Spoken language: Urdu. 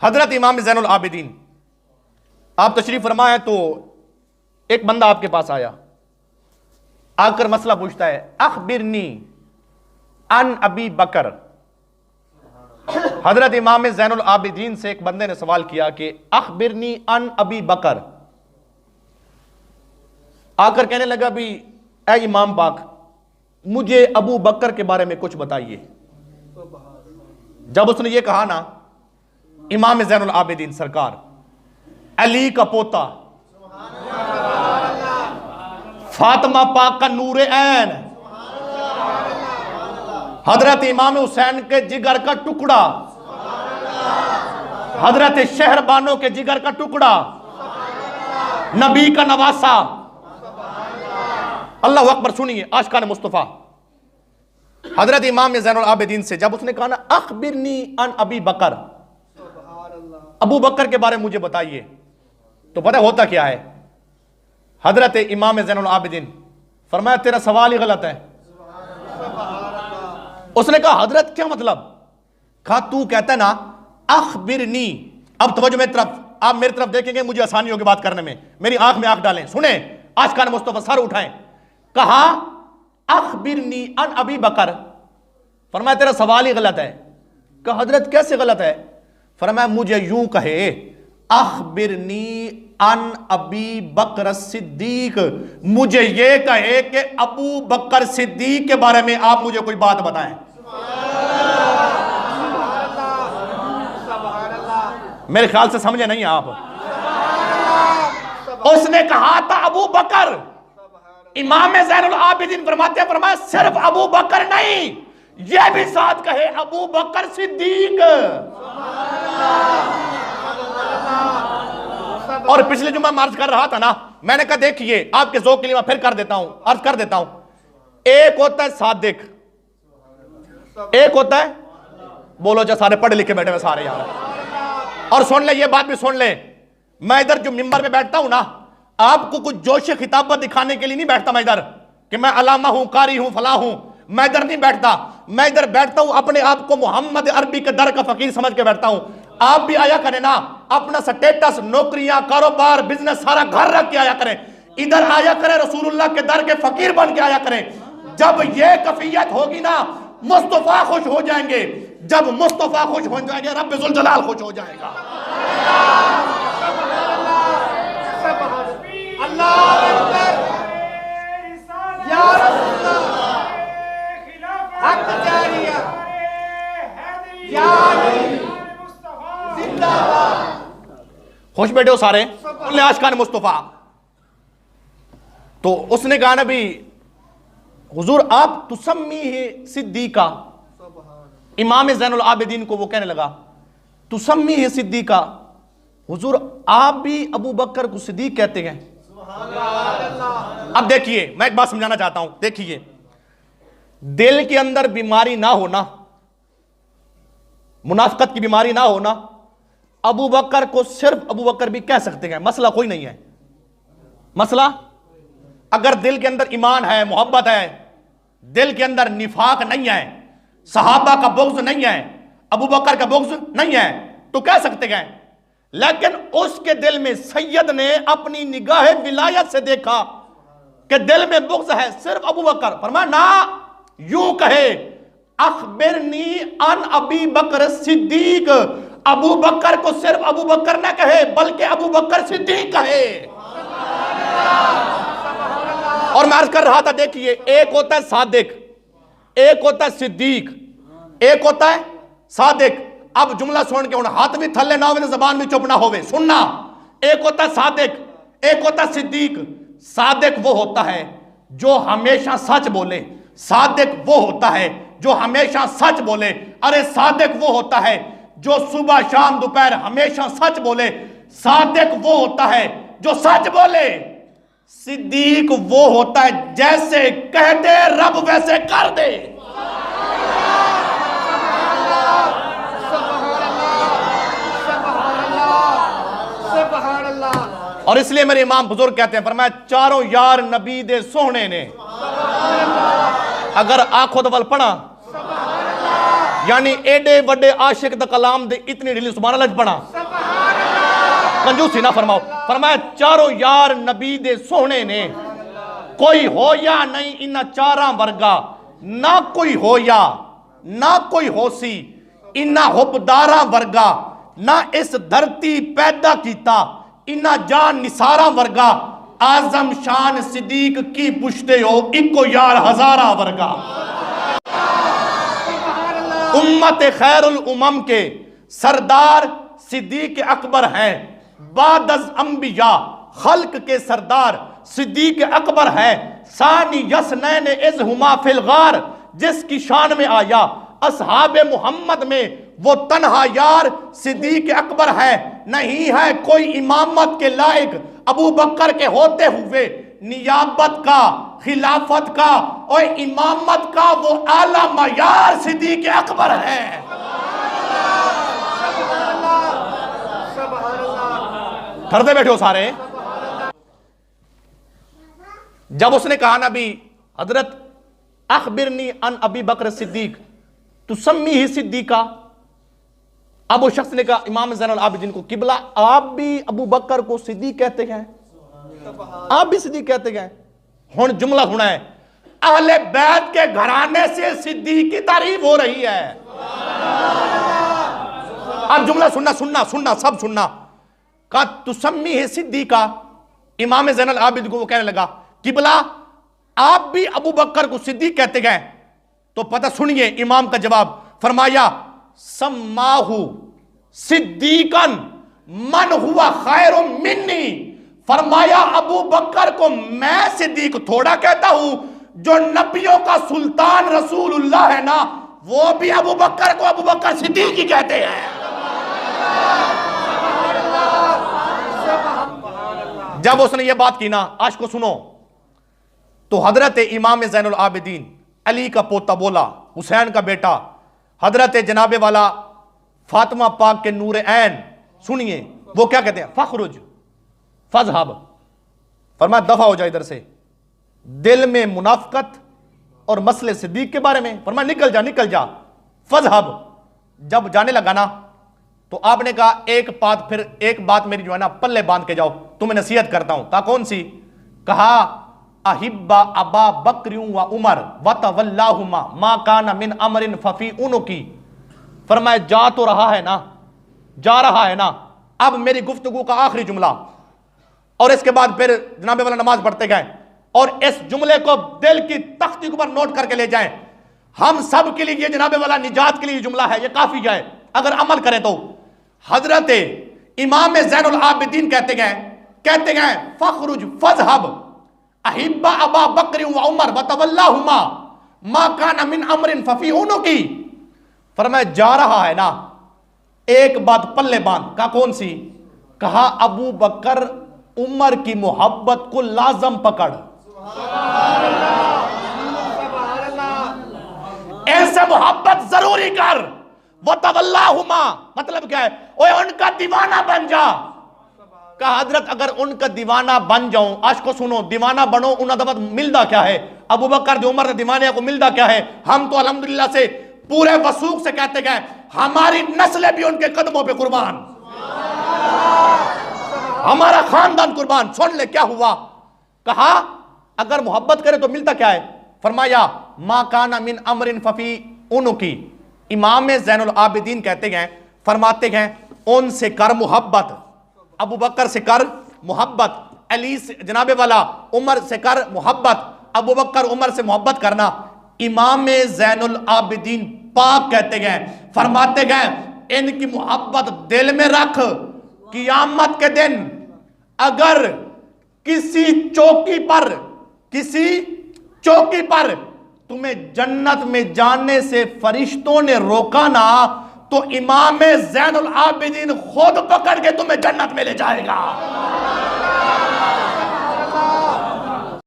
حضرت امام زین العابدین آپ تشریف فرمائے تو ایک بندہ آپ کے پاس آیا، آ کر مسئلہ پوچھتا ہے، اخبرنی ان ابی بکر۔ حضرت امام زین العابدین سے ایک بندے نے سوال کیا کہ اخبرنی ان ابی بکر، آ کر کہنے لگا بھی اے امام پاک مجھے ابو بکر کے بارے میں کچھ بتائیے۔ جب اس نے یہ کہا نا، امام زین العابدین سرکار علی کا پوتا، فاطمہ پاک کا نور عین، حضرت امام حسین کے جگر کا ٹکڑا، حضرت شہر بانو کے جگر کا ٹکڑا، نبی کا نواسا، اللہ اکبر سنیے عاشقان مصطفیٰ۔ حضرت امام زین العابدین سے جب اس نے کہا نا اخبرنی ان ابی بکر، ابو بکر کے بارے میں مجھے بتائیے، تو پتہ ہوتا کیا ہے؟ حضرت امام زین العابدین فرمایا تیرا سوال ہی غلط ہے۔ اس نے کہا حضرت کیا مطلب؟ کہا تو کہتا ہے نا اخبرنی، اب توجہ میری طرف، آپ میری طرف دیکھیں گے مجھے آسانی ہوگی بات کرنے میں، میری آنکھ میں آنکھ ڈالیں، سنیں عاشقان مصطفیٰ، سر اٹھائیں۔ کہا اخبرنی ان ابی بکر، فرمایا تیرا سوال ہی غلط ہے۔ کہا حضرت کیسے غلط ہے؟ فرمایا مجھے یوں کہے اخبرنی ان ابی بکر صدیق، مجھے یہ کہے کہ ابو بکر صدیق کے بارے میں آپ مجھے کوئی بات بتائیں۔ میرے خیال سے سمجھے نہیں آپ۔ اس نے کہا تھا ابو بکر، امام زین العابدین فرماتے ہیں، فرمایا صرف ابو بکر نہیں، یہ بھی ساتھ کہے ابو بکر صدیق۔ اور پچھلے جمعہ میں عرض کر رہا تھا نا، میں نے کہا دیکھئے آپ کے ذوق کے لیے میں پھر کر دیتا ہوں، عرض کر دیتا ہوں، ایک ہوتا ہے صادق، ایک ہوتا ہے، بولو جا سارے پڑھے لکھے بیٹھے ہوئے سارے یہاں، اور سن لے یہ بات بھی سن لے، میں ادھر جو ممبر پہ بیٹھتا ہوں نا، آپ کو کچھ جوش خطابت دکھانے کے لیے نہیں بیٹھتا میں ادھر کہ میں علامہ ہوں، قاری ہوں، فلاں ہوں، میں ادھر نہیں بیٹھتا، میں ادھر بیٹھتا ہوں اپنے آپ کو محمد عربی کے در کا فقیر سمجھ کے بیٹھتا ہوں۔ آپ بھی آیا کریں نا، اپنا سٹیٹس، نوکریاں، کاروبار، بزنس سارا گھر رکھ کے آیا کریں، ادھر آیا کریں رسول اللہ کے در کے فقیر بن کے آیا کریں۔ جب یہ کیفیت ہوگی نا مصطفیٰ خوش ہو جائیں گے، جب مصطفیٰ خوش ہو جائیں گے رب ذوالجلال خوش ہو جائے گا۔ اللہ اکبر یا رسول اللہ، حق جاریہ یا علی زندہ باد۔ خوش بیٹھے ہو سارے؟ عاشقان مصطفیٰ۔ تو اس نے کہا نبی حضور آپ تسمی ہے صدیقہ، امام زین العابدین کو وہ کہنے لگا تسمی ہے صدیقہ، حضور آپ بھی ابو بکر کو صدیق کہتے ہیں۔ اب دیکھیے میں ایک بات سمجھانا چاہتا ہوں، دیکھیے دل کے اندر بیماری نہ ہونا، منافقت کی بیماری نہ ہونا، ابو بکر کو صرف ابو بکر بھی کہہ سکتے ہیں، مسئلہ کوئی نہیں ہے۔ مسئلہ اگر دل کے اندر ایمان ہے، محبت ہے، دل کے اندر نفاق نہیں ہے، صحابہ کا بغض نہیں ہے، ابو بکر کا بغض نہیں ہے تو کہہ سکتے ہیں۔ لیکن اس کے دل میں سید نے اپنی نگاہ ولایت سے دیکھا کہ دل میں بغض ہے صرف ابو بکر، فرمایا نا یوں کہے اخبرنی ان ابی بکر صدیق، ابو بکر کو صرف ابو بکر نہ کہے بلکہ ابو بکر صدیق کہے۔ اور میں عرض کر رہا تھا دیکھیے ایک ہوتا ہے صادق، ایک ہوتا ہے صدیق، ایک ہوتا ہے صادق۔ اب جملہ سن کے ہاتھ بھی تھلے نہ ہوئے، زبان بھی چپ نہ ہوئے، سننا۔ ایک ہوتا ہے صادق، ایک ہوتا ہے صدیق۔ صادق وہ ہوتا ہے جو ہمیشہ سچ بولے، صادق وہ ہوتا ہے جو ہمیشہ سچ بولے۔ ارے صادق وہ ہوتا ہے جو صبح شام دوپہر ہمیشہ سچ بولے، صادق وہ ہوتا ہے جو سچ بولے۔ صدیق وہ ہوتا ہے جیسے کہہ دے رب ویسے کر دے۔ اور اس لیے میرے امام بزرگ کہتے ہیں، فرمایا چاروں یار نبی دے سوہنے نے، اگر آنکھوں دول پڑھا یعنی ایڈے وڈے عاشق دا کلام دے اتنی ڈھیلی سبحان اللہ پڑھا کنجوسی نہ فرماؤ. فرمایا چاروں یار نبی دے سونے نے کوئی ہو یا نہیں انہاں چاراں ورگا نہ کوئی ہو یا نہ کوئی ہو سی انہاں حبداراں ورگا نہ اس دھرتی پیدا کیتا انہاں جان نثاراں ورگا اعظم شان صدیق کی پشتے ہو اکو یار ہزارہ ورگا. امت خیر الامم کے سردار صدیق اکبر ہیں بعد از انبیاء خلق کے سردار صدیق اکبر ہیں ثانی یسنین اذ ہما فی الغار جس کی شان میں آیا اصحاب محمد میں وہ تنہا یار صدیق اکبر ہے نہیں ہے کوئی امامت کے لائق ابو بکر کے ہوتے ہوئے نیابت کا خلافت کا اور امامت کا وہ اعلیٰ معیار صدیق اکبر ہے. ٹھردے بیٹھے ہو سارے. جب اس نے کہا نبی حضرت اخبرنی ان ابی بکر صدیق تسمی ہی صدیقہ اب وہ شخص نے کہا امام زین العابدین کو قبلہ آپ بھی ابو بکر کو صدیق کہتے ہیں آپ بھی صدیق کہتے ہیں. ہن جملہ ہونا ہے اہل بیت کے گھرانے سے صدیق کی تعریف ہو رہی ہے. اب جملہ سننا سب سننا. کہا تسمی ہے صدیقہ امام زین العابدین کو وہ کہنے لگا قبلہ آپ بھی ابو بکر کو صدیق کہتے گئے تو پتہ سنیے امام کا جواب. فرمایا سماہو صدیقاً من ہوا خیر منی. فرمایا ابو بکر کو میں صدیق تھوڑا کہتا ہوں جو نبیوں کا سلطان رسول اللہ ہے نا وہ بھی ابو بکر کو ابو بکر صدیق ہی کہتے ہیں. جب اس نے یہ بات کی نا آج کو سنو تو حضرت امام زین العابدین علی کا پوتا بولا حسین کا بیٹا حضرت جناب والا فاطمہ پاک کے نور عین سنیے وہ کیا کہتے ہیں فخرج فذہب. فرمایا دفع ہو جائے ادھر سے دل میں منافقت اور مسئلے صدیق کے بارے میں. فرمایا نکل جا فذہب. جب جانے لگا نا تو آپ نے کہا ایک بات میری جو ہے نا پلے باندھ کے جاؤ تمہیں نصیحت کرتا ہوں. کہا کون سی؟ کہا احبا ابا بکر و عمر وتولاہما ما کان من امر ففی انکی. فرمایا جا رہا ہے نا اب میری گفتگو کا آخری جملہ اور اس کے بعد پھر جناب والا نماز پڑھتے گئے اور اس جملے کو دل کی تختی کے اوپر نوٹ کر کے لے جائیں. ہم سب کے لیے یہ جناب والا نجات کے لیے جملہ ہے یہ کافی ہے اگر عمل کریں تو. حضرت امام زین العابدین کہتے گئے فخرج فذهب احب ابا بکر و عمر وتولاہما ما کان من امر ففی انکی. فرمایا جا رہا ہے نا ایک بات پلے باندھ. کہا کون سی؟ کہا ابو بکر عمر کی محبت کو لازم پکڑ. ایسے محبت ضروری کر. وتولاہما مطلب کیا ہے؟ اوے ان کا دیوانہ بن جا. کہا حضرت اگر ان کا دیوانہ بن جاؤں آج کو سنو دیوانہ بنو انہاں دبت ملدہ کیا ہے؟ ابو بکر دی عمر دیوانے کو ملدہ کیا ہے؟ ہم تو الحمدللہ سے پورے وثوق سے کہتے گئے ہماری نسلیں بھی ان کے قدموں پہ قربان ہمارا خاندان قربان. سن لے کیا ہوا. کہا اگر محبت کرے تو ملتا کیا ہے؟ فرمایا ما کان من امر ففی انکی. امام زین العابدین کہتے گئے فرماتے گئے ان سے کر محبت ابو بکر سے کر محبت علی سے جناب والا عمر سے کر محبت ابو بکر عمر سے محبت کرنا. امام زین العابدین پاک کہتے گئے فرماتے گئے ان کی محبت دل میں رکھ قیامت کے دن اگر کسی چوکی پر تمہیں جنت میں جانے سے فرشتوں نے روکا نا تو امام زین العابدین خود پکڑ کے تمہیں جنت میں لے جائے گا.